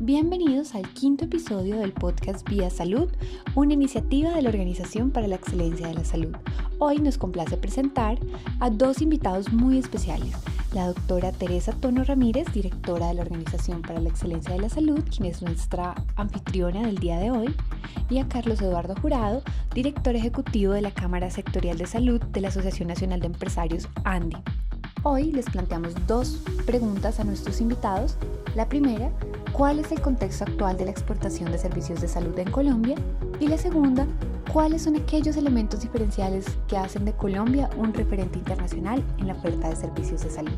Bienvenidos al quinto episodio del podcast Vía Salud, una iniciativa de la Organización para la Excelencia de la Salud. Hoy nos complace presentar a dos invitados muy especiales, la doctora Teresa Tono Ramírez, directora de la Organización para la Excelencia de la Salud, quien es nuestra anfitriona del día de hoy, y a Carlos Eduardo Jurado, director ejecutivo de la Cámara Sectorial de Salud de la Asociación Nacional de Empresarios ANDI. Hoy les planteamos dos preguntas a nuestros invitados. La primera, ¿cuál es el contexto actual de la exportación de servicios de salud en Colombia? Y la segunda, ¿cuáles son aquellos elementos diferenciales que hacen de Colombia un referente internacional en la oferta de servicios de salud?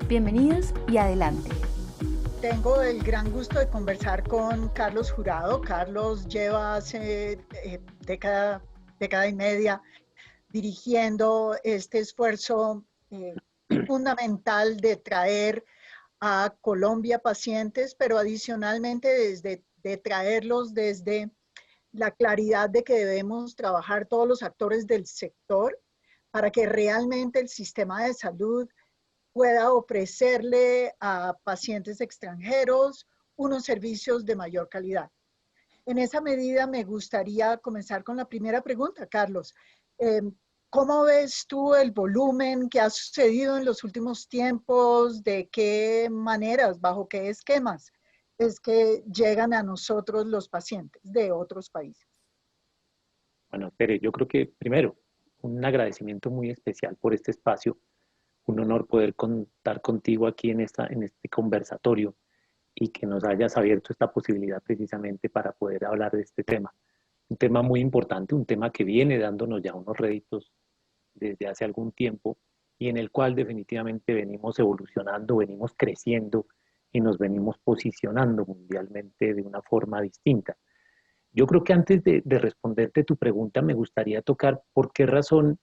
Bienvenidos y adelante. Tengo el gran gusto de conversar con Carlos Jurado. Carlos lleva hace década y media dirigiendo este esfuerzo fundamental de traer a Colombia pacientes, pero adicionalmente de traerlos desde la claridad de que debemos trabajar todos los actores del sector para que realmente el sistema de salud pueda ofrecerle a pacientes extranjeros unos servicios de mayor calidad. En esa medida me gustaría comenzar con la primera pregunta, Carlos. ¿Cómo ves tú el volumen que ha sucedido en los últimos tiempos? ¿De qué maneras, bajo qué esquemas es que llegan a nosotros los pacientes de otros países? Bueno, Tere, yo creo que primero, un agradecimiento muy especial por este espacio. Un honor poder contar contigo aquí en este conversatorio y que nos hayas abierto esta posibilidad precisamente para poder hablar de este tema. Un tema muy importante, un tema que viene dándonos ya unos réditos desde hace algún tiempo y en el cual definitivamente venimos evolucionando, venimos creciendo y nos venimos posicionando mundialmente de una forma distinta. Yo creo que antes de responderte tu pregunta, me gustaría tocar por qué razón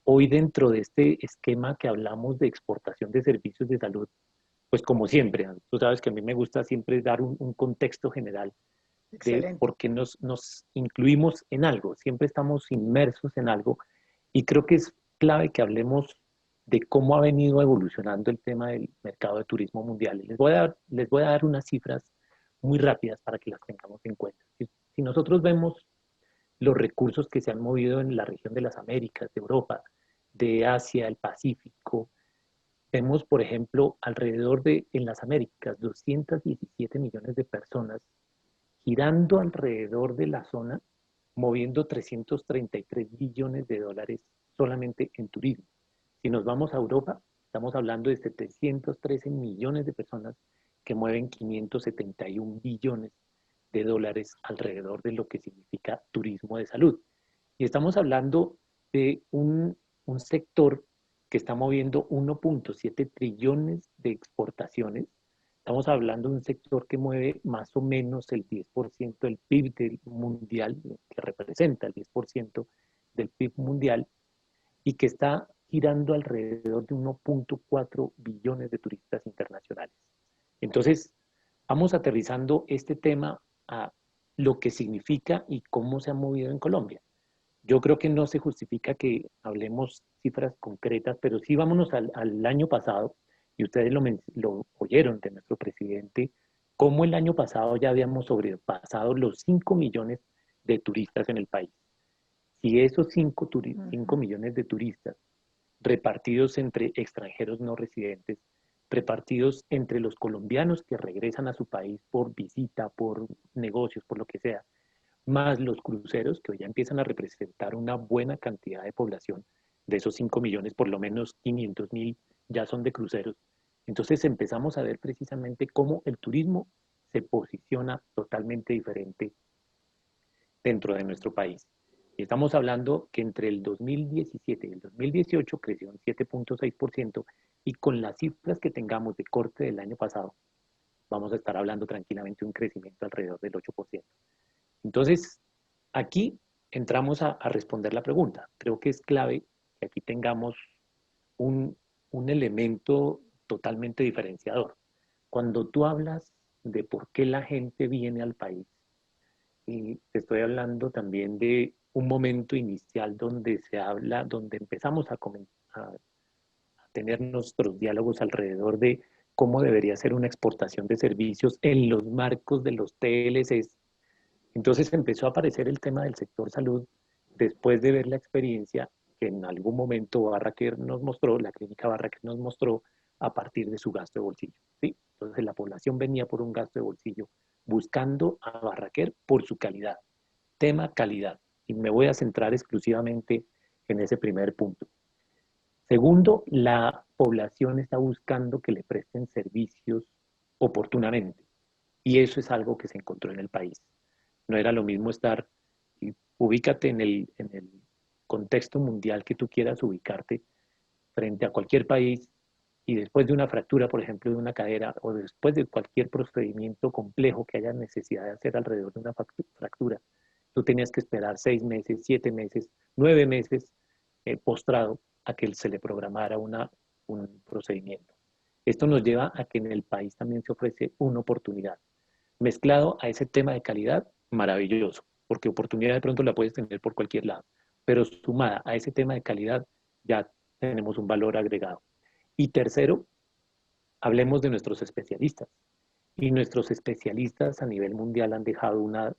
hoy dentro de este esquema que hablamos de exportación de servicios de salud, pues como siempre, tú sabes que a mí me gusta siempre dar un contexto general de Excelente. por qué nos incluimos en algo, siempre estamos inmersos en algo y creo que es clave que hablemos de cómo ha venido evolucionando el tema del mercado de turismo mundial. Y les voy a dar unas cifras muy rápidas para que las tengamos en cuenta. Si nosotros vemos los recursos que se han movido en la región de las Américas, de Europa, de Asia, el Pacífico, vemos, por ejemplo, alrededor de, en las Américas, 217 millones de personas girando alrededor de la zona, moviendo 333 billones de dólares solamente en turismo. Si nos vamos a Europa, estamos hablando de 713 millones de personas que mueven 571 billones de dólares alrededor de lo que significa turismo de salud. Y estamos hablando de un sector que está moviendo 1.7 trillones de exportaciones. Estamos hablando de un sector que mueve más o menos el 10% del PIB del mundial, que representa el 10% del PIB mundial, y que está girando alrededor de 1.4 billones de turistas internacionales. Entonces, vamos aterrizando este tema a lo que significa y cómo se ha movido en Colombia. Yo creo que no se justifica que hablemos cifras concretas, pero sí vámonos al año pasado, y ustedes lo oyeron de nuestro presidente, cómo el año pasado ya habíamos sobrepasado los 5 millones de turistas en el país. Si esos 5 millones de turistas repartidos entre extranjeros no residentes, repartidos entre los colombianos que regresan a su país por visita, por negocios, por lo que sea, más los cruceros, que hoy ya empiezan a representar una buena cantidad de población, de esos 5 millones, por lo menos 500.000 ya son de cruceros. Entonces empezamos a ver precisamente cómo el turismo se posiciona totalmente diferente dentro de nuestro país. Y estamos hablando que entre el 2017 y el 2018 creció un 7.6% y con las cifras que tengamos de corte del año pasado, vamos a estar hablando tranquilamente de un crecimiento alrededor del 8%. Entonces, aquí entramos a responder la pregunta. Creo que es clave que aquí tengamos un elemento totalmente diferenciador. Cuando tú hablas de por qué la gente viene al país, y te estoy hablando también de un momento inicial donde se habla, donde empezamos a tener nuestros diálogos alrededor de cómo debería ser una exportación de servicios en los marcos de los TLCs. Entonces empezó a aparecer el tema del sector salud después de ver la experiencia que en algún momento Barraquer nos mostró, la clínica Barraquer nos mostró a partir de su gasto de bolsillo. ¿Sí? Entonces la población venía por un gasto de bolsillo buscando a Barraquer por su calidad. Tema calidad. Y me voy a centrar exclusivamente en ese primer punto. Segundo, la población está buscando que le presten servicios oportunamente. Y eso es algo que se encontró en el país. No era lo mismo estar, ubícate en el contexto mundial que tú quieras ubicarte frente a cualquier país y después de una fractura, por ejemplo, de una cadera o después de cualquier procedimiento complejo que haya necesidad de hacer alrededor de una fractura, tú tenías que esperar 6 meses, 7 meses, 9 meses postrado a que se le programara un procedimiento. Esto nos lleva a que en el país también se ofrece una oportunidad. Mezclado a ese tema de calidad, maravilloso, porque oportunidad de pronto la puedes tener por cualquier lado, pero sumada a ese tema de calidad, ya tenemos un valor agregado. Y tercero, hablemos de nuestros especialistas. Y nuestros especialistas a nivel mundial han dejado una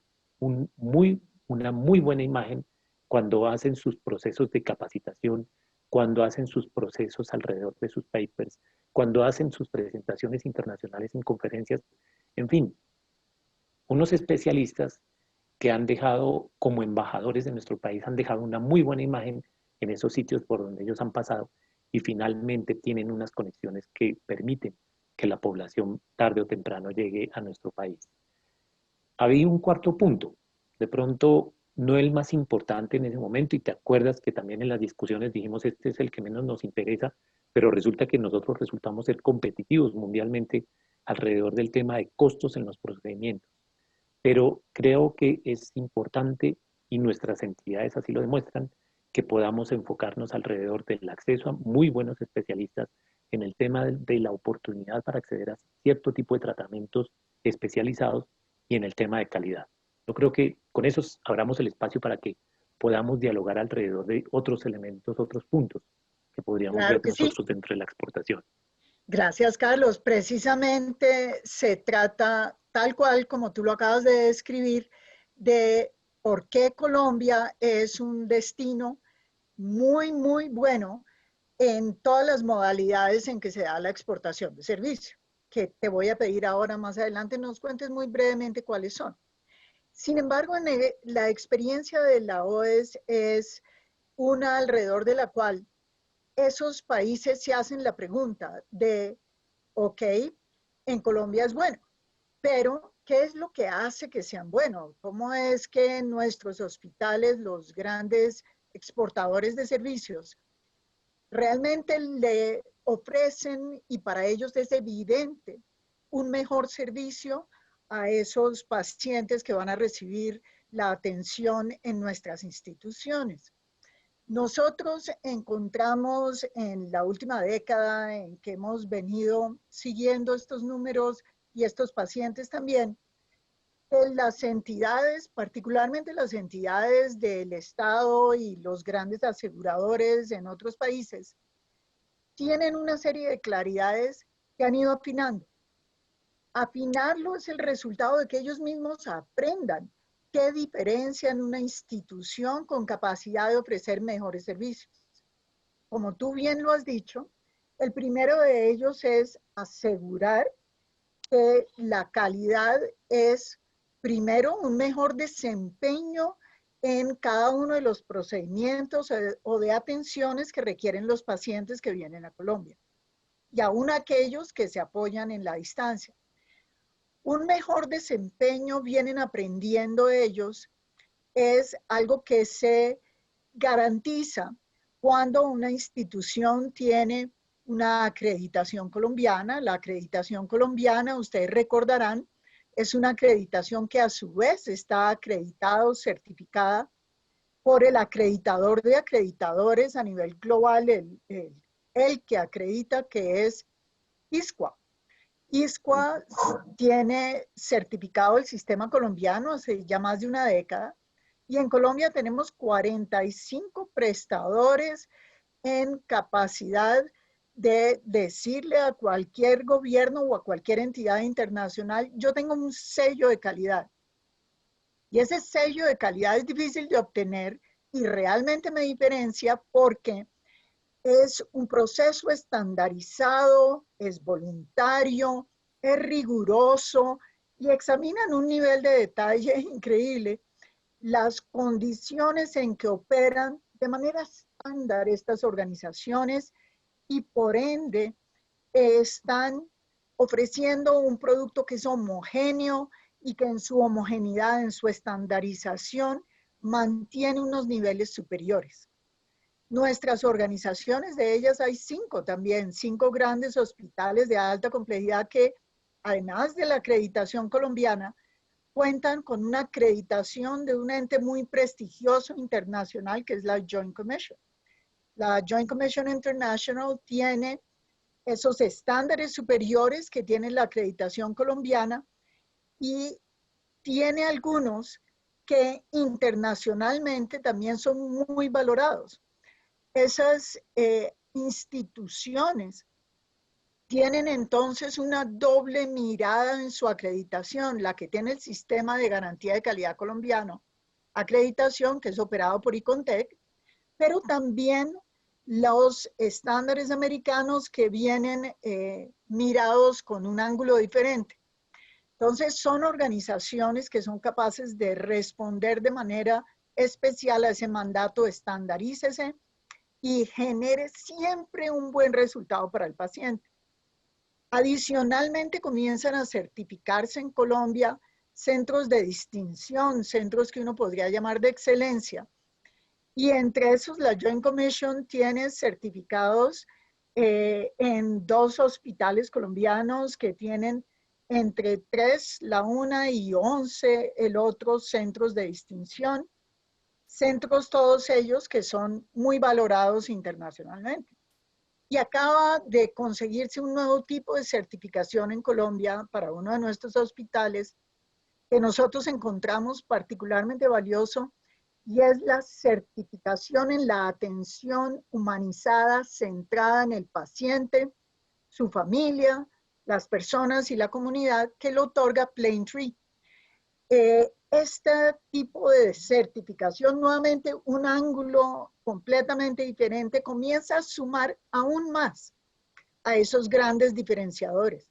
muy buena imagen cuando hacen sus procesos de capacitación, cuando hacen sus procesos alrededor de sus papers, cuando hacen sus presentaciones internacionales en conferencias, en fin, unos especialistas que han dejado como embajadores de nuestro país, han dejado una muy buena imagen en esos sitios por donde ellos han pasado y finalmente tienen unas conexiones que permiten que la población tarde o temprano llegue a nuestro país. Había un cuarto punto, de pronto no el más importante en ese momento, y te acuerdas que también en las discusiones dijimos este es el que menos nos interesa, pero resulta que nosotros resultamos ser competitivos mundialmente alrededor del tema de costos en los procedimientos. Pero creo que es importante, y nuestras entidades así lo demuestran, que podamos enfocarnos alrededor del acceso a muy buenos especialistas en el tema de la oportunidad para acceder a cierto tipo de tratamientos especializados y en el tema de calidad. Yo creo que con eso abramos el espacio para que podamos dialogar alrededor de otros elementos, otros puntos que podríamos Claro ver que sí. nosotros dentro de la exportación. Gracias, Carlos. Precisamente se trata, tal cual como tú lo acabas de describir, de por qué Colombia es un destino muy, muy bueno en todas las modalidades en que se da la exportación de servicio, que te voy a pedir ahora más adelante nos cuentes muy brevemente cuáles son. Sin embargo, la experiencia de la OES es una alrededor de la cual esos países se hacen la pregunta de, ok, en Colombia es bueno, pero ¿qué es lo que hace que sean buenos? ¿Cómo es que nuestros hospitales, los grandes exportadores de servicios, realmente le ofrecen, y para ellos es evidente, un mejor servicio a esos pacientes que van a recibir la atención en nuestras instituciones? Nosotros encontramos en la última década en que hemos venido siguiendo estos números y estos pacientes también, que las entidades, particularmente las entidades del Estado y los grandes aseguradores en otros países, tienen una serie de claridades que han ido afinando. Afinarlo es el resultado de que ellos mismos aprendan qué diferencia en una institución con capacidad de ofrecer mejores servicios. Como tú bien lo has dicho, el primero de ellos es asegurar que la calidad es, primero, un mejor desempeño en cada uno de los procedimientos o de atenciones que requieren los pacientes que vienen a Colombia, y aún aquellos que se apoyan en la distancia. Un mejor desempeño, vienen aprendiendo ellos, es algo que se garantiza cuando una institución tiene una acreditación colombiana. La acreditación colombiana, ustedes recordarán, es una acreditación que a su vez está acreditada o certificada por el acreditador de acreditadores a nivel global, el que acredita, que es ISCUA. ISCUA tiene certificado el sistema colombiano hace ya más de una década, y en Colombia tenemos 45 prestadores en capacidad de decirle a cualquier gobierno o a cualquier entidad internacional, yo tengo un sello de calidad. Y ese sello de calidad es difícil de obtener y realmente me diferencia porque es un proceso estandarizado, es voluntario, es riguroso y examinan un nivel de detalle increíble las condiciones en que operan de manera estándar estas organizaciones y por ende están ofreciendo un producto que es homogéneo y que en su homogeneidad, en su estandarización, mantiene unos niveles superiores. Nuestras organizaciones, de ellas hay 5 también, 5 grandes hospitales de alta complejidad que, además de la acreditación colombiana, cuentan con una acreditación de un ente muy prestigioso internacional que es la Joint Commission. La Joint Commission International tiene esos estándares superiores que tiene la acreditación colombiana y tiene algunos que internacionalmente también son muy valorados. Esas instituciones tienen entonces una doble mirada en su acreditación, la que tiene el Sistema de Garantía de Calidad colombiano, acreditación que es operado por ICONTEC, pero también los estándares americanos que vienen mirados con un ángulo diferente. Entonces son organizaciones que son capaces de responder de manera especial a ese mandato, estandarícese y genere siempre un buen resultado para el paciente. Adicionalmente comienzan a certificarse en Colombia centros de distinción, centros que uno podría llamar de excelencia. Y entre esos la Joint Commission tiene certificados en 2 hospitales colombianos que tienen entre 3, la una, y 11, el otro, centros de distinción. Centros todos ellos que son muy valorados internacionalmente. Y acaba de conseguirse un nuevo tipo de certificación en Colombia para uno de nuestros hospitales que nosotros encontramos particularmente valioso y es la certificación en la atención humanizada centrada en el paciente, su familia, las personas y la comunidad que lo otorga Plaintree. Este tipo de certificación, nuevamente un ángulo completamente diferente, comienza a sumar aún más a esos grandes diferenciadores.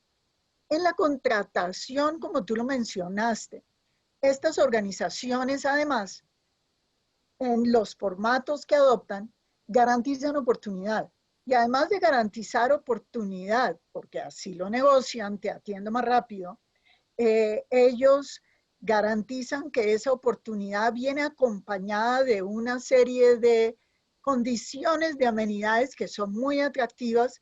En la contratación, como tú lo mencionaste, estas organizaciones además, en los formatos que adoptan, garantizan oportunidad. Y además de garantizar oportunidad, porque así lo negocian, te atiendo más rápido, ellos garantizan que esa oportunidad viene acompañada de una serie de condiciones de amenidades que son muy atractivas,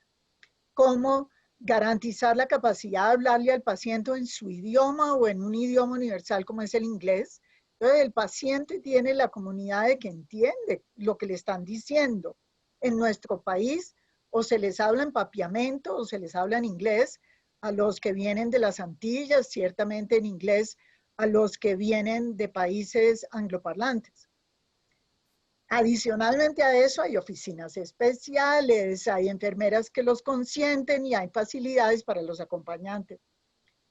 como garantizar la capacidad de hablarle al paciente en su idioma o en un idioma universal como es el inglés. Entonces el paciente tiene la comunidad de que entiende lo que le están diciendo. En nuestro país o se les habla en papiamento o se les habla en inglés. A los que vienen de las Antillas, ciertamente en inglés, a los que vienen de países angloparlantes. Adicionalmente a eso hay oficinas especiales, hay enfermeras que los consienten y hay facilidades para los acompañantes.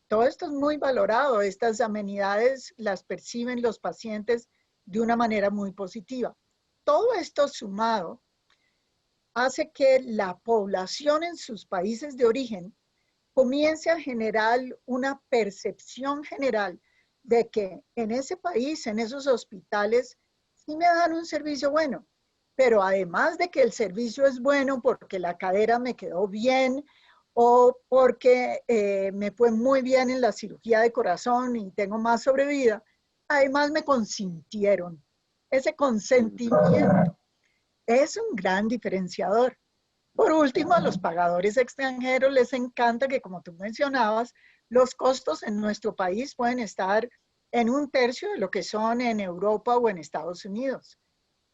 Todo esto es muy valorado, estas amenidades las perciben los pacientes de una manera muy positiva. Todo esto sumado hace que la población en sus países de origen comience a generar una percepción general de que en ese país, en esos hospitales, sí me dan un servicio bueno, pero además de que el servicio es bueno porque la cadera me quedó bien o porque me fue muy bien en la cirugía de corazón y tengo más sobrevida, además me consintieron. Ese consentimiento es un gran diferenciador. Por último, a los pagadores extranjeros les encanta que, como tú mencionabas, los costos en nuestro país pueden estar en 1/3 de lo que son en Europa o en Estados Unidos.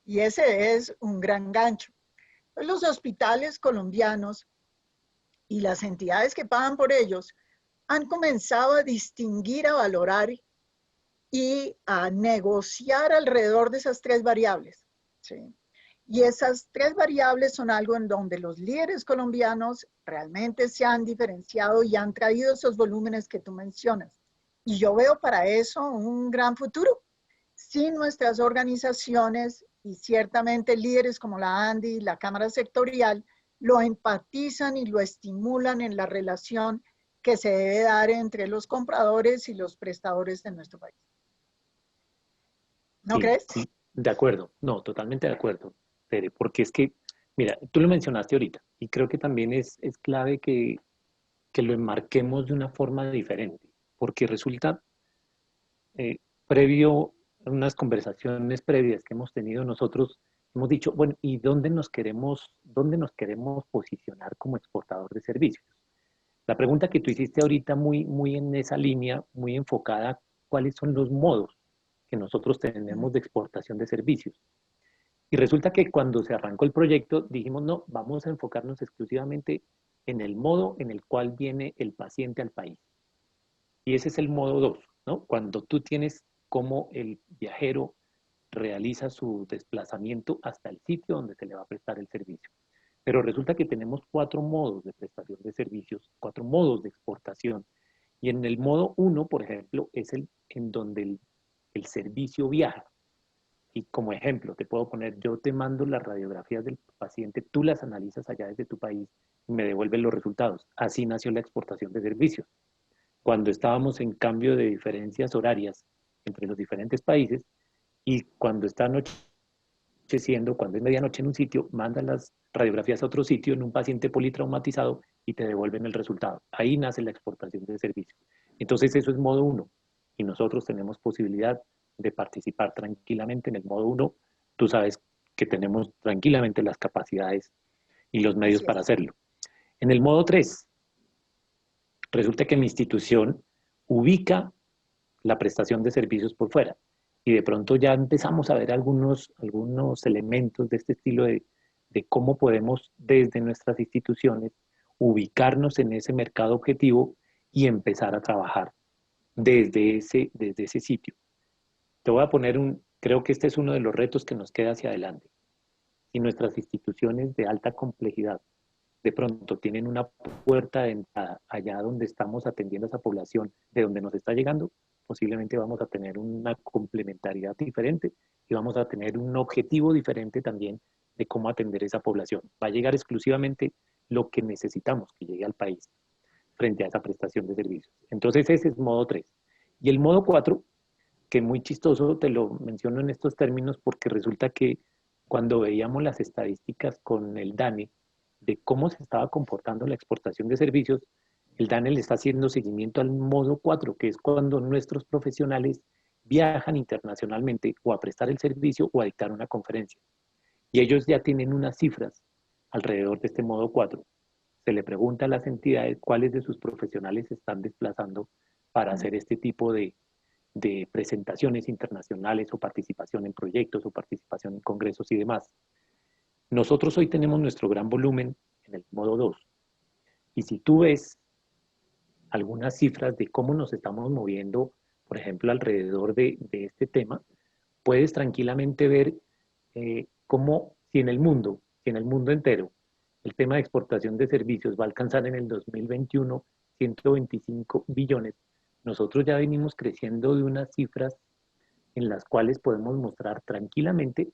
Y ese es un gran gancho. Los hospitales colombianos y las entidades que pagan por ellos han comenzado a distinguir, a valorar y a negociar alrededor de esas 3 variables, ¿sí? Y esas tres variables son algo en donde los líderes colombianos realmente se han diferenciado y han traído esos volúmenes que tú mencionas. Y yo veo para eso un gran futuro. Sin nuestras organizaciones y ciertamente líderes como la ANDI, la Cámara Sectorial, lo empatizan y lo estimulan en la relación que se debe dar entre los compradores y los prestadores de nuestro país. ¿No Sí, crees? sí, de acuerdo. No, totalmente de acuerdo, Tere, porque es que, mira, tú lo mencionaste ahorita y creo que también es clave que lo enmarquemos de una forma diferente, porque resulta, eh, previo, en unas conversaciones previas que hemos tenido nosotros, hemos dicho, bueno, ¿y dónde nos queremos posicionar como exportador de servicios? La pregunta que tú hiciste ahorita, muy en esa línea, muy enfocada, ¿cuáles son los modos que nosotros tenemos de exportación de servicios? Y resulta que cuando se arrancó el proyecto, dijimos, no, vamos a enfocarnos exclusivamente en el modo en el cual viene el paciente al país. Y ese es el modo 2, ¿no? Cuando tú tienes cómo el viajero realiza su desplazamiento hasta el sitio donde se le va a prestar el servicio. Pero resulta que tenemos 4 modos de prestación de servicios, 4 modos de exportación. Y en el modo 1, por ejemplo, es el en donde el servicio viaja. Y como ejemplo, te puedo poner, yo te mando las radiografías del paciente, tú las analizas allá desde tu país y me devuelven los resultados. Así nació la exportación de servicios. Cuando estábamos en cambio de diferencias horarias entre los diferentes países y cuando está anocheciendo, cuando es medianoche en un sitio, mandan las radiografías a otro sitio en un paciente politraumatizado y te devuelven el resultado. Ahí nace la exportación de servicios. Entonces eso es modo 1 y nosotros tenemos posibilidad de participar tranquilamente en el modo 1. Tú sabes que tenemos tranquilamente las capacidades y los medios Así para es. hacerlo. En el modo 3, resulta que mi institución ubica la prestación de servicios por fuera y de pronto ya empezamos a ver algunos elementos de este estilo de cómo podemos desde nuestras instituciones ubicarnos en ese mercado objetivo y empezar a trabajar desde ese sitio. Te voy a poner creo que este es uno de los retos que nos queda hacia adelante. Si nuestras instituciones de alta complejidad de pronto tienen una puerta de entrada allá donde estamos atendiendo a esa población, de donde nos está llegando, posiblemente vamos a tener una complementariedad diferente y vamos a tener un objetivo diferente también de cómo atender esa población. Va a llegar exclusivamente lo que necesitamos que llegue al país frente a esa prestación de servicios. Entonces ese es modo 3. Y el modo 4, que muy chistoso, te lo menciono en estos términos porque resulta que cuando veíamos las estadísticas con el DANE de cómo se estaba comportando la exportación de servicios, el DANE le está haciendo seguimiento al modo 4, que es cuando nuestros profesionales viajan internacionalmente o a prestar el servicio o a dictar una conferencia. Y ellos ya tienen unas cifras alrededor de este modo 4. Se le pregunta a las entidades cuáles de sus profesionales se están desplazando para hacer este tipo de presentaciones internacionales o participación en proyectos o participación en congresos y demás. Nosotros hoy tenemos nuestro gran volumen en el modo 2. Y si tú ves algunas cifras de cómo nos estamos moviendo, por ejemplo, alrededor de este tema, puedes tranquilamente ver cómo si en el mundo entero, el tema de exportación de servicios va a alcanzar en el 2021 125 billones, nosotros ya venimos creciendo de unas cifras en las cuales podemos mostrar tranquilamente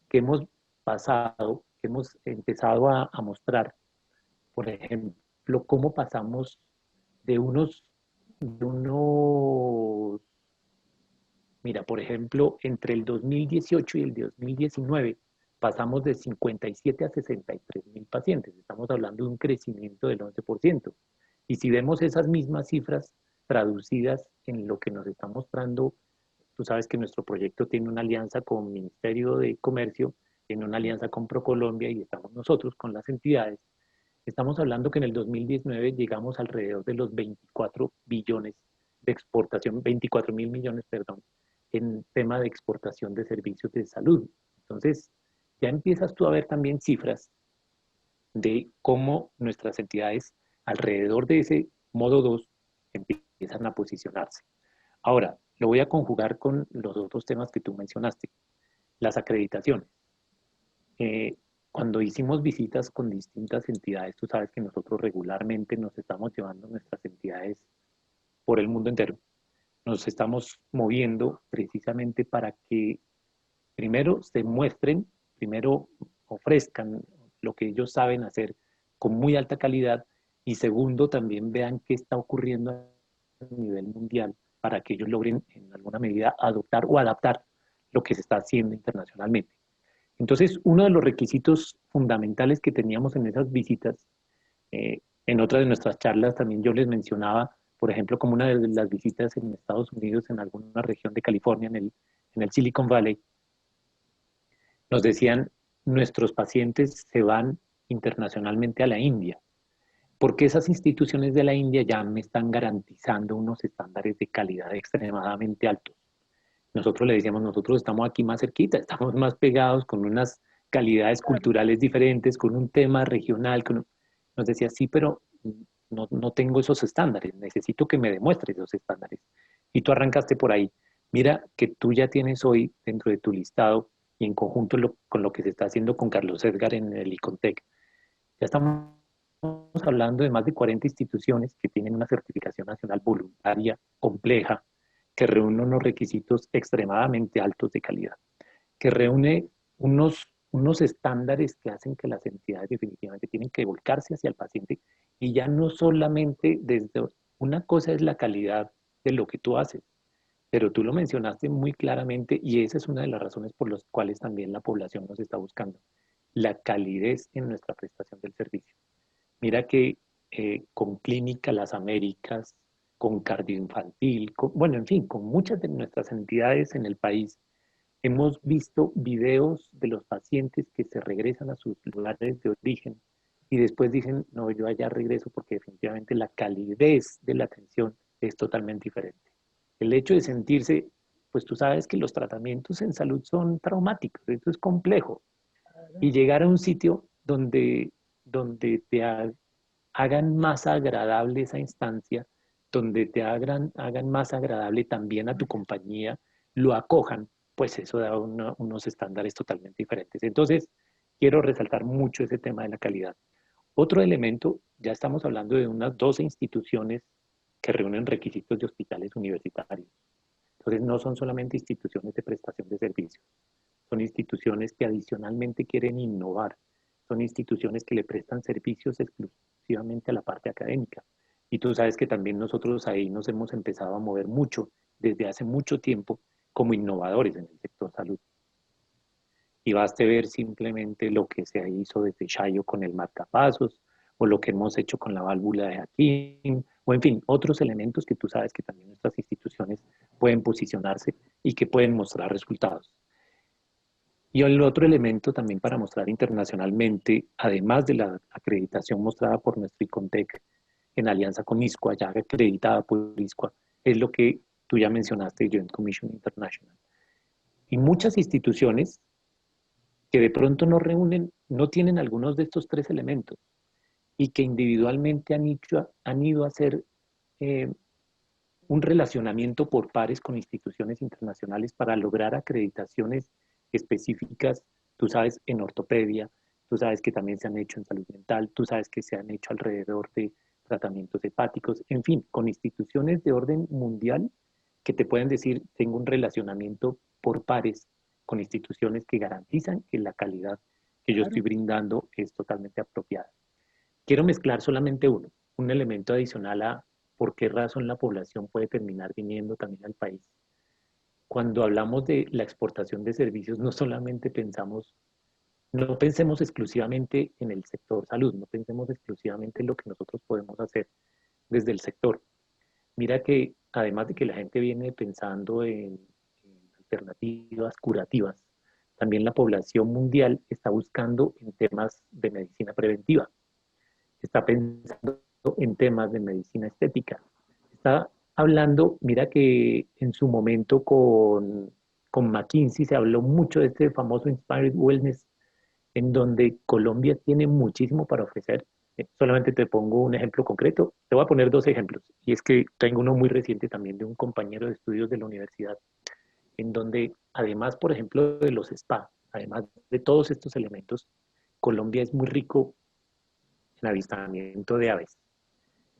que hemos pasado, que hemos empezado a mostrar, por ejemplo, cómo pasamos de unos, mira, por ejemplo, entre el 2018 y el 2019 pasamos de 57 a 63 mil pacientes. Estamos hablando de un crecimiento del 11%. Y si vemos esas mismas cifras traducidas en lo que nos está mostrando, tú sabes que nuestro proyecto tiene una alianza con el Ministerio de Comercio, tiene una alianza con ProColombia y estamos nosotros con las entidades. Estamos hablando que en el 2019 llegamos alrededor de los 24 billones de exportación, 24 mil millones, perdón, en tema de exportación de servicios de salud. Entonces, ya empiezas tú a ver también cifras de cómo nuestras entidades alrededor de ese modo 2 empiezan a posicionarse. Ahora, lo voy a conjugar con los otros temas que tú mencionaste, las acreditaciones. cuando hicimos visitas con distintas entidades, tú sabes que nosotros regularmente nos estamos llevando nuestras entidades por el mundo entero. Nos estamos moviendo precisamente para que primero se muestren, primero ofrezcan lo que ellos saben hacer con muy alta calidad y segundo también vean qué está ocurriendo a nivel mundial para que ellos logren en alguna medida adoptar o adaptar lo que se está haciendo internacionalmente. Entonces, uno de los requisitos fundamentales que teníamos en esas visitas, en otra de nuestras charlas también yo les mencionaba, por ejemplo, como una de las visitas en Estados Unidos, en alguna región de California, en el Silicon Valley, nos decían, nuestros pacientes se van internacionalmente a la India, porque esas instituciones de la India ya me están garantizando unos estándares de calidad extremadamente altos. Nosotros le decíamos, nosotros estamos aquí más cerquita, estamos más pegados con unas calidades culturales diferentes, con un tema regional. Nos decía, sí, pero no tengo esos estándares, necesito que me demuestres esos estándares. Y tú arrancaste por ahí. Mira que tú ya tienes hoy dentro de tu listado y en conjunto con lo que se está haciendo con Carlos Edgar en el ICONTEC, ya estamos hablando de más de 40 instituciones que tienen una certificación nacional voluntaria compleja, que reúne unos requisitos extremadamente altos de calidad, que reúne unos estándares que hacen que las entidades definitivamente tienen que volcarse hacia el paciente y ya no solamente desde una cosa es la calidad de lo que tú haces, pero tú lo mencionaste muy claramente y esa es una de las razones por las cuales también la población nos está buscando, la calidez en nuestra prestación del servicio. Mira que con Clínica Las Américas, con Cardioinfantil, bueno, en fin, con muchas de nuestras entidades en el país, hemos visto videos de los pacientes que se regresan a sus lugares de origen y después dicen, no, yo allá regreso porque definitivamente la calidez de la atención es totalmente diferente. El hecho de sentirse, pues tú sabes que los tratamientos en salud son traumáticos, esto es complejo. Y llegar a un sitio donde te hagan más agradable esa instancia, donde te hagan más agradable también a tu compañía, lo acojan, pues eso da unos estándares totalmente diferentes. Entonces, quiero resaltar mucho ese tema de la calidad. Otro elemento, ya estamos hablando de unas 12 instituciones que reúnen requisitos de hospitales universitarios. Entonces, no son solamente instituciones de prestación de servicios, son instituciones que adicionalmente quieren innovar, son instituciones que le prestan servicios exclusivamente a la parte académica. Y tú sabes que también nosotros ahí nos hemos empezado a mover mucho desde hace mucho tiempo como innovadores en el sector salud. Y baste ver simplemente lo que se hizo desde Chayo con el marcapasos, o lo que hemos hecho con la válvula de Hakim, o en fin, otros elementos que tú sabes que también nuestras instituciones pueden posicionarse y que pueden mostrar resultados. Y el otro elemento también para mostrar internacionalmente, además de la acreditación mostrada por nuestro ICONTEC en alianza con ISCUA, ya acreditada por ISCUA, es lo que tú ya mencionaste, Joint Commission International. Y muchas instituciones que de pronto no reúnen, no tienen algunos de estos tres elementos y que individualmente han ido a hacer un relacionamiento por pares con instituciones internacionales para lograr acreditaciones específicas, tú sabes, en ortopedia, tú sabes que también se han hecho en salud mental, tú sabes que se han hecho alrededor de tratamientos hepáticos, en fin, con instituciones de orden mundial que te pueden decir, tengo un relacionamiento por pares con instituciones que garantizan que la calidad que yo estoy brindando es totalmente apropiada. Quiero mezclar solamente un elemento adicional a por qué razón la población puede terminar viniendo también al país. Cuando hablamos de la exportación de servicios, no solamente no pensemos exclusivamente en el sector salud, no pensemos exclusivamente en lo que nosotros podemos hacer desde el sector. Mira que además de que la gente viene pensando en alternativas curativas, también la población mundial está buscando en temas de medicina preventiva, está pensando en temas de medicina estética, está hablando, mira que en su momento con McKinsey se habló mucho de este famoso Inspired Wellness, en donde Colombia tiene muchísimo para ofrecer. Solamente te pongo un ejemplo concreto, te voy a poner dos ejemplos, y es que tengo uno muy reciente también de un compañero de estudios de la universidad, en donde además, por ejemplo, de los spa, además de todos estos elementos, Colombia es muy rico en avistamiento de aves.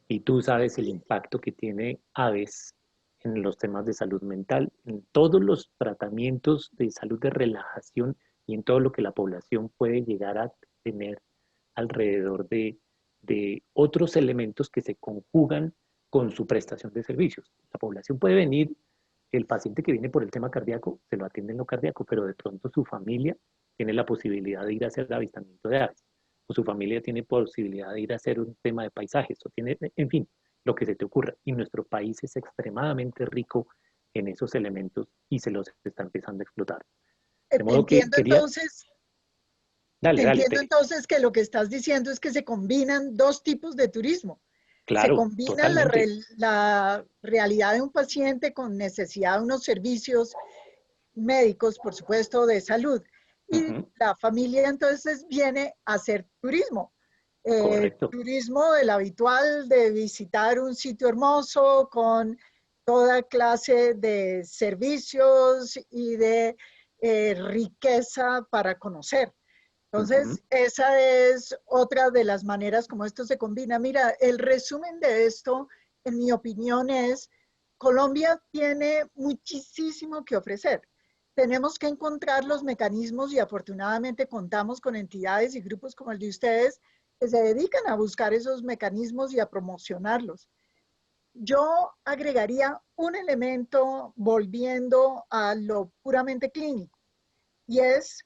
Y tú sabes el impacto que tiene aves en los temas de salud mental, en todos los tratamientos de salud de relajación y en todo lo que la población puede llegar a tener alrededor de otros elementos que se conjugan con su prestación de servicios. La población puede venir, el paciente que viene por el tema cardíaco, se lo atiende en lo cardíaco, pero de pronto su familia tiene la posibilidad de ir a hacer el avistamiento de aves, o su familia tiene posibilidad de ir a hacer un tema de paisajes, o tiene, en fin, lo que se te ocurra. Y nuestro país es extremadamente rico en esos elementos y se los está empezando a explotar. De Te modo que entiendo quería... entonces, Dale, te dale, entiendo Tere. entonces que lo que estás diciendo es que se combinan dos tipos de turismo. Se Claro, combina totalmente. la realidad de un paciente con necesidad de unos servicios médicos, por supuesto, de salud. Y Ujú, la familia entonces viene a hacer turismo. correcto. Turismo del habitual de visitar un sitio hermoso con toda clase de servicios y de riqueza para conocer. Ujú, Entonces, esa es otra de las maneras como esto se combina. Mira, el resumen de esto, en mi opinión, es Colombia tiene muchísimo que ofrecer. Tenemos que encontrar los mecanismos y afortunadamente contamos con entidades y grupos como el de ustedes que se dedican a buscar esos mecanismos y a promocionarlos. Yo agregaría un elemento volviendo a lo puramente clínico y es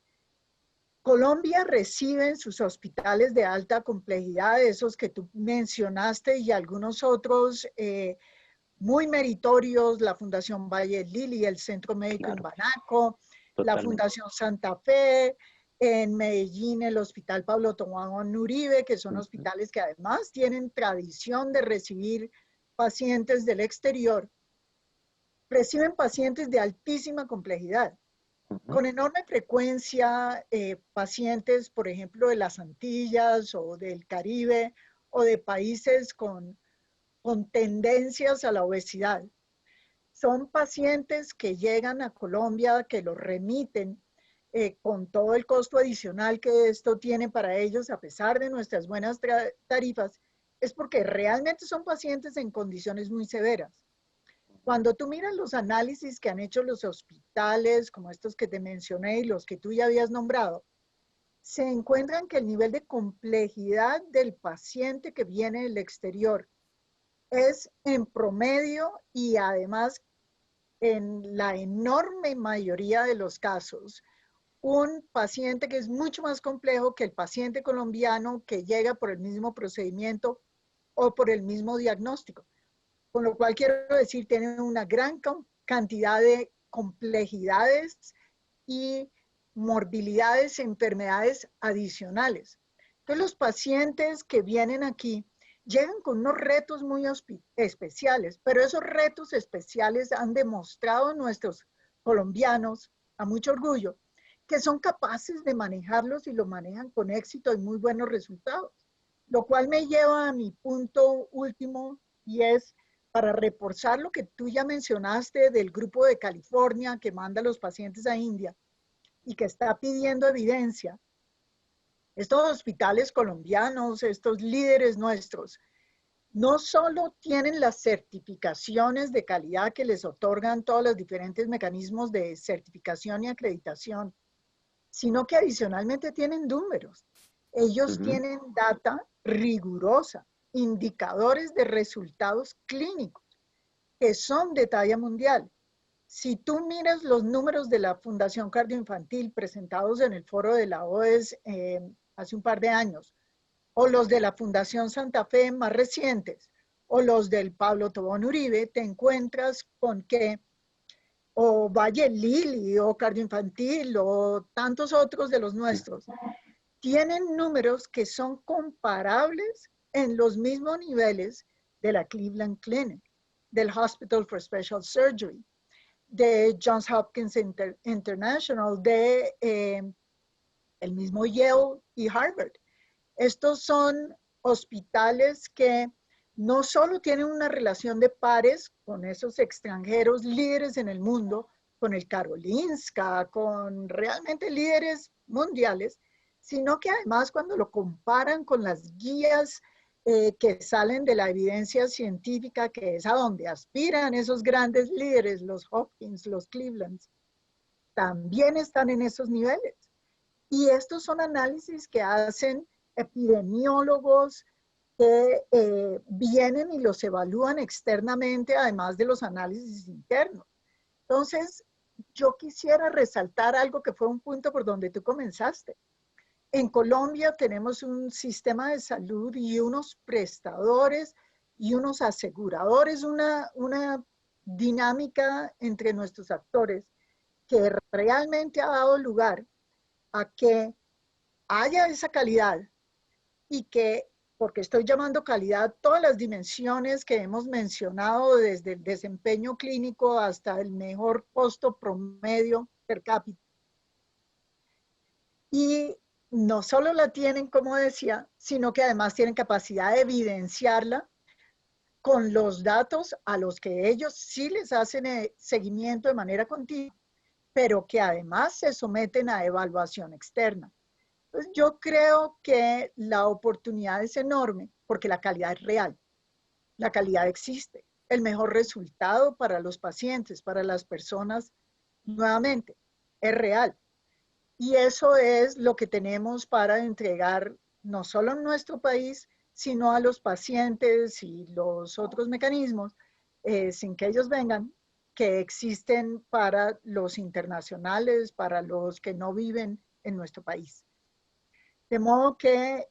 Colombia recibe en sus hospitales de alta complejidad, esos que tú mencionaste y algunos otros muy meritorios, la Fundación Valle Lili, el Centro Médico en claro, Banaco, la totalmente. Fundación Santa Fe, en Medellín el Hospital Pablo Tobón Uribe, que son Ujú, hospitales que además tienen tradición de recibir pacientes del exterior, reciben pacientes de altísima complejidad ujú, con enorme frecuencia pacientes, por ejemplo, de las Antillas o del Caribe o de países con tendencias a la obesidad. Son pacientes que llegan a Colombia, que los remiten con todo el costo adicional que esto tiene para ellos, a pesar de nuestras buenas tarifas, es porque realmente son pacientes en condiciones muy severas. Cuando tú miras los análisis que han hecho los hospitales, como estos que te mencioné y los que tú ya habías nombrado, se encuentran que el nivel de complejidad del paciente que viene del exterior es en promedio y además en la enorme mayoría de los casos, un paciente que es mucho más complejo que el paciente colombiano que llega por el mismo procedimiento o por el mismo diagnóstico. Con lo cual quiero decir, tienen una gran cantidad de complejidades y morbilidades, enfermedades adicionales. Entonces los pacientes que vienen aquí llegan con unos retos muy especiales, pero esos retos especiales han demostrado nuestros colombianos, a mucho orgullo, que son capaces de manejarlos y lo manejan con éxito y muy buenos resultados. Lo cual me lleva a mi punto último y es para reforzar lo que tú ya mencionaste del grupo de California que manda a los pacientes a India y que está pidiendo evidencia. Estos hospitales colombianos, estos líderes nuestros, no solo tienen las certificaciones de calidad que les otorgan todos los diferentes mecanismos de certificación y acreditación, sino que adicionalmente tienen números. Ellos ujú, tienen data rigurosa, indicadores de resultados clínicos que son de talla mundial. Si tú miras los números de la Fundación Cardioinfantil presentados en el foro de la OES hace un par de años, o los de la Fundación Santa Fe más recientes, o los del Pablo Tobón Uribe, te encuentras con que o Valle Lili o Cardioinfantil o tantos otros de los nuestros, tienen números que son comparables en los mismos niveles de la Cleveland Clinic, del Hospital for Special Surgery, de Johns Hopkins International, de el mismo Yale y Harvard. Estos son hospitales que no solo tienen una relación de pares con esos extranjeros líderes en el mundo, con el Karolinska, con realmente líderes mundiales, sino que además cuando lo comparan con las guías que salen de la evidencia científica, que es a donde aspiran esos grandes líderes, los Hopkins, los Clevelands, también están en esos niveles. Y estos son análisis que hacen epidemiólogos que vienen y los evalúan externamente, además de los análisis internos. Entonces, yo quisiera resaltar algo que fue un punto por donde tú comenzaste. En Colombia tenemos un sistema de salud y unos prestadores y unos aseguradores, una dinámica entre nuestros actores que realmente ha dado lugar a que haya esa calidad y que, porque estoy llamando calidad todas las dimensiones que hemos mencionado, desde el desempeño clínico hasta el mejor costo promedio per cápita. Y no solo la tienen, como decía, sino que además tienen capacidad de evidenciarla con los datos a los que ellos sí les hacen seguimiento de manera continua, pero que además se someten a evaluación externa. Entonces, yo creo que la oportunidad es enorme porque la calidad es real, la calidad existe, el mejor resultado para los pacientes, para las personas, nuevamente, es real. Y eso es lo que tenemos para entregar no solo en nuestro país, sino a los pacientes y los otros mecanismos, sin que ellos vengan, que existen para los internacionales, para los que no viven en nuestro país. De modo que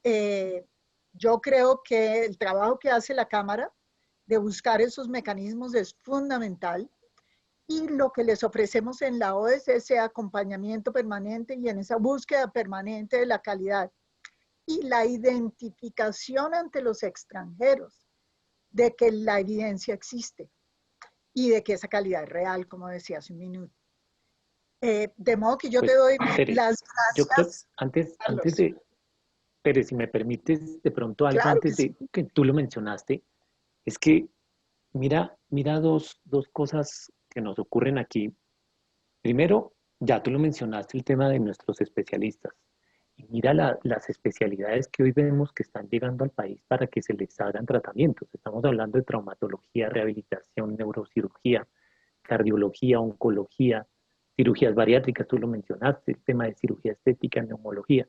yo creo que el trabajo que hace la Cámara de buscar esos mecanismos es fundamental. Y lo que les ofrecemos en la ODS es ese acompañamiento permanente y en esa búsqueda permanente de la calidad y la identificación ante los extranjeros de que la evidencia existe y de que esa calidad es real, como decía hace un minuto. De modo que yo Pues, te doy Tere, las yo creo, gracias, antes Carlos. de, Tere, si me permites de pronto algo Claro que antes sí. de que tú lo mencionaste, es que mira dos cosas que nos ocurren aquí. Primero, ya tú lo mencionaste, el tema de nuestros especialistas. Y mira las especialidades que hoy vemos que están llegando al país para que se les hagan tratamientos. Estamos hablando de traumatología, rehabilitación, neurocirugía, cardiología, oncología, cirugías bariátricas, tú lo mencionaste, el tema de cirugía estética, neumología.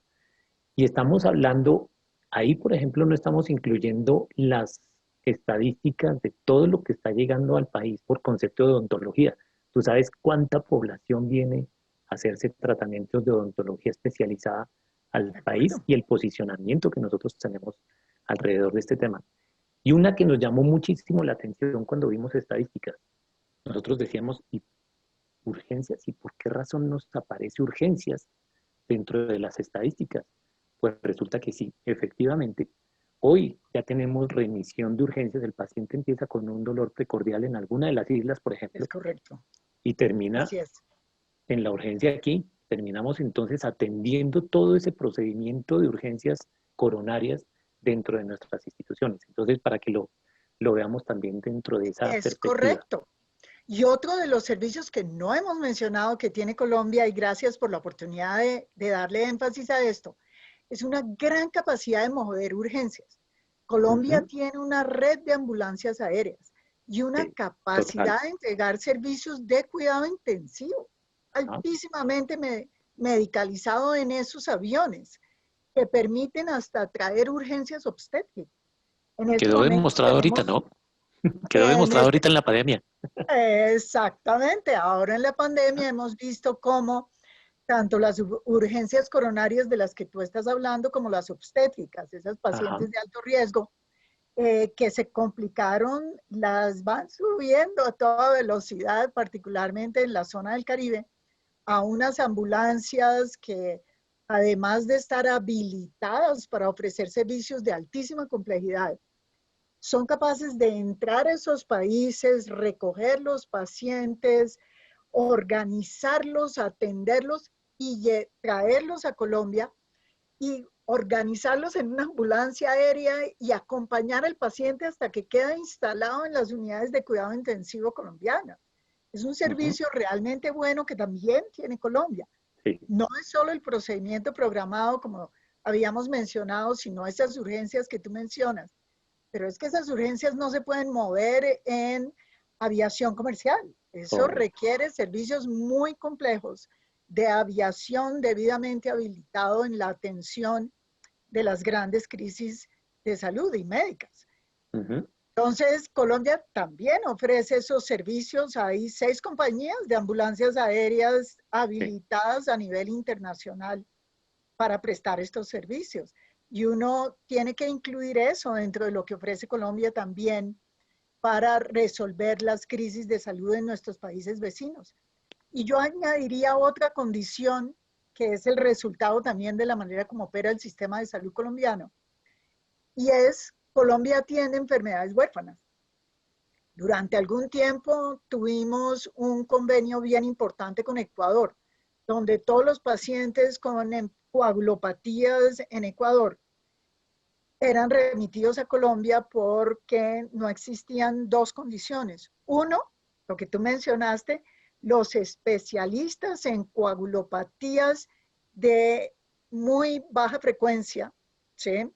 Y estamos hablando, ahí por ejemplo no estamos incluyendo las estadísticas de todo lo que está llegando al país por concepto de odontología. ¿Tú sabes cuánta población viene a hacerse tratamientos de odontología especializada al De país acuerdo. y el posicionamiento que nosotros tenemos alrededor de este tema? Y una que nos llamó muchísimo la atención cuando vimos estadísticas, nosotros decíamos, ¿y urgencias? ¿Y por qué razón nos aparece urgencias dentro de las estadísticas? Pues resulta que sí, efectivamente, hoy ya tenemos remisión de urgencias. El paciente empieza con un dolor precordial en alguna de las islas, por Es ejemplo, correcto. y termina Así es. en la urgencia aquí. Terminamos entonces atendiendo todo ese procedimiento de urgencias coronarias dentro de nuestras instituciones. Entonces, para que lo veamos también dentro de esa Es perspectiva. correcto. Y otro de los servicios que no hemos mencionado que tiene Colombia, y gracias por la oportunidad de darle énfasis a esto, es una gran capacidad de mover urgencias. Colombia Ujú. tiene una red de ambulancias aéreas y una Sí, total. capacidad de entregar servicios de cuidado intensivo, Ah, altísimamente medicalizado en esos aviones, que permiten hasta traer urgencias obstétricas. En este quedó momento demostrado ahorita, tenemos, ¿no? Quedó en demostrado este ahorita en la pandemia. exactamente. Ahora en la pandemia hemos visto cómo tanto las urgencias coronarias de las que tú estás hablando como las obstétricas, esas Ajá. pacientes de alto riesgo, que se complicaron, las van subiendo a toda velocidad, particularmente en la zona del Caribe, a unas ambulancias que, además de estar habilitadas para ofrecer servicios de altísima complejidad, son capaces de entrar a esos países, recoger los pacientes, organizarlos, atenderlos y traerlos a Colombia y organizarlos en una ambulancia aérea y acompañar al paciente hasta que queda instalado en las unidades de cuidado intensivo colombianas. Es un servicio realmente bueno que también tiene Colombia. Sí. No es solo el procedimiento programado, como habíamos mencionado, sino esas urgencias que tú mencionas. Pero es que esas urgencias no se pueden mover en aviación comercial. Eso Correcto. requiere servicios muy complejos de aviación debidamente habilitado en la atención de las grandes crisis de salud y médicas. Entonces, Colombia también ofrece esos servicios. Hay 6 compañías de ambulancias aéreas habilitadas a nivel internacional para prestar estos servicios. Y uno tiene que incluir eso dentro de lo que ofrece Colombia también para resolver las crisis de salud en nuestros países vecinos. Y yo añadiría otra condición que es el resultado también de la manera como opera el sistema de salud colombiano. Y es, Colombia tiene enfermedades huérfanas. Durante algún tiempo tuvimos un convenio bien importante con Ecuador, donde todos los pacientes con coagulopatías en Ecuador eran remitidos a Colombia porque no existían 2 condiciones. Uno, lo que tú mencionaste, los especialistas en coagulopatías de muy baja frecuencia, ¿sí?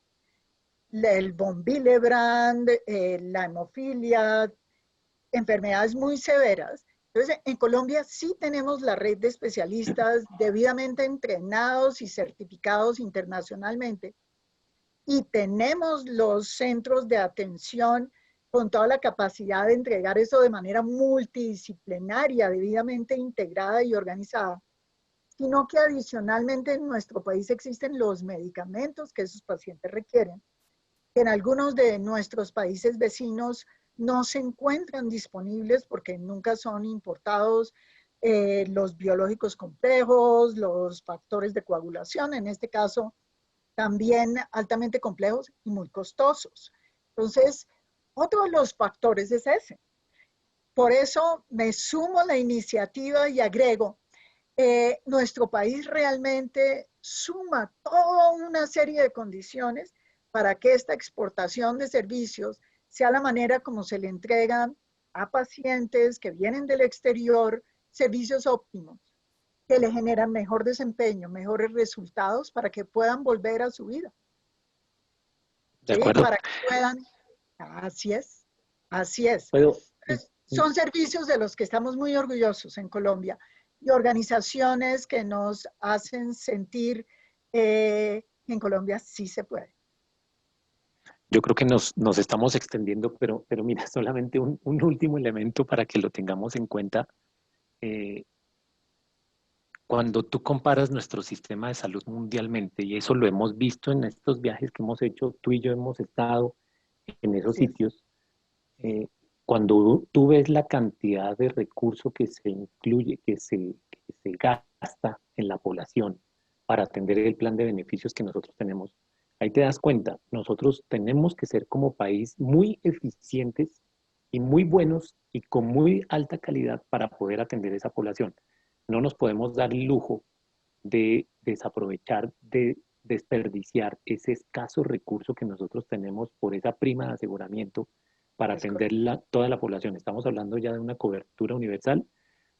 El von Willebrand, la hemofilia, enfermedades muy severas. Entonces, en Colombia sí tenemos la red de especialistas debidamente entrenados y certificados internacionalmente. Y tenemos los centros de atención con toda la capacidad de entregar eso de manera multidisciplinaria, debidamente integrada y organizada, sino que adicionalmente en nuestro país existen los medicamentos que esos pacientes requieren, que en algunos de nuestros países vecinos no se encuentran disponibles porque nunca son importados, los biológicos complejos, los factores de coagulación, en este caso, también altamente complejos y muy costosos. Entonces, otro de los factores es ese. Por eso me sumo a la iniciativa y agrego, nuestro país realmente suma toda una serie de condiciones para que esta exportación de servicios sea la manera como se le entregan a pacientes que vienen del exterior servicios óptimos, que le generan mejor desempeño, mejores resultados para que puedan volver a su vida. De ¿Sí? acuerdo. Para que puedan, así es, así es. Puedo, Son servicios de los que estamos muy orgullosos en Colombia y organizaciones que nos hacen sentir que en Colombia sí se puede. yo creo que nos estamos extendiendo, pero mira, solamente un último elemento para que lo tengamos en cuenta. Cuando tú comparas nuestro sistema de salud mundialmente, y eso lo hemos visto en estos viajes que hemos hecho, tú y yo hemos estado en esos sitios, cuando tú ves la cantidad de recursos que se incluye, que se gasta en la población para atender el plan de beneficios que nosotros tenemos, ahí te das cuenta, nosotros tenemos que ser como país muy eficientes y muy buenos y con muy alta calidad para poder atender esa población. No nos podemos dar el lujo de desaprovechar, de desperdiciar ese escaso recurso que nosotros tenemos por esa prima de aseguramiento para atender toda la población. Estamos hablando ya de una cobertura universal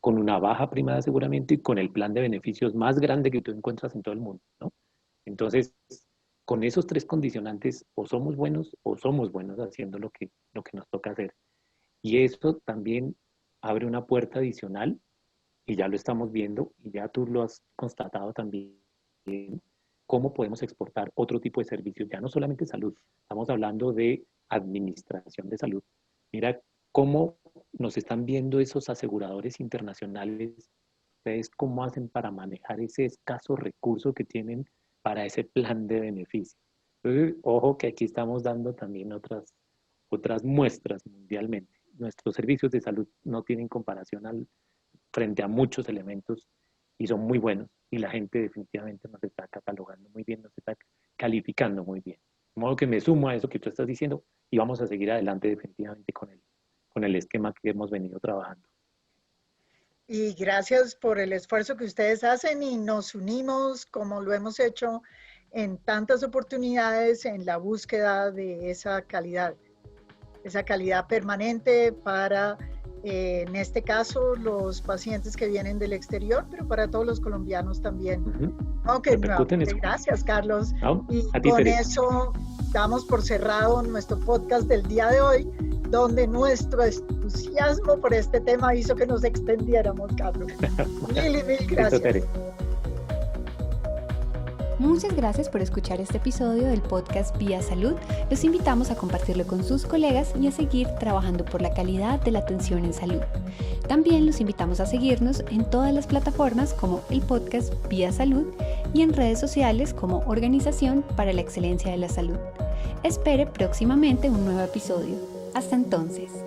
con una baja prima de aseguramiento y con el plan de beneficios más grande que tú encuentras en todo el mundo, ¿no? Entonces, con esos 3 condicionantes, o somos buenos haciendo lo que nos toca hacer. Y eso también abre una puerta adicional, y ya lo estamos viendo, y ya tú lo has constatado también, cómo podemos exportar otro tipo de servicios, ya no solamente salud, estamos hablando de administración de salud. Mira cómo nos están viendo esos aseguradores internacionales, ustedes cómo hacen para manejar ese escaso recurso que tienen para ese plan de beneficio. Entonces, ojo que aquí estamos dando también otras muestras mundialmente. Nuestros servicios de salud no tienen comparación frente a muchos elementos y son muy buenos y la gente definitivamente nos está catalogando muy bien, nos está calificando muy bien. De modo que me sumo a eso que tú estás diciendo y vamos a seguir adelante definitivamente con el esquema que hemos venido trabajando. Y gracias por el esfuerzo que ustedes hacen y nos unimos como lo hemos hecho en tantas oportunidades en la búsqueda de esa calidad permanente para en este caso los pacientes que vienen del exterior, pero para todos los colombianos también. Ok, gracias, Carlos. No, y a ti, con Teresa. eso damos por cerrado nuestro podcast del día de hoy, donde nuestro entusiasmo por este tema hizo que nos extendiéramos, Carlos. Mil gracias. Muchas gracias por escuchar este episodio del podcast Vía Salud. Los invitamos a compartirlo con sus colegas y a seguir trabajando por la calidad de la atención en salud. También los invitamos a seguirnos en todas las plataformas como el podcast Vía Salud y en redes sociales como Organización para la Excelencia de la Salud. Espere próximamente un nuevo episodio. Hasta entonces.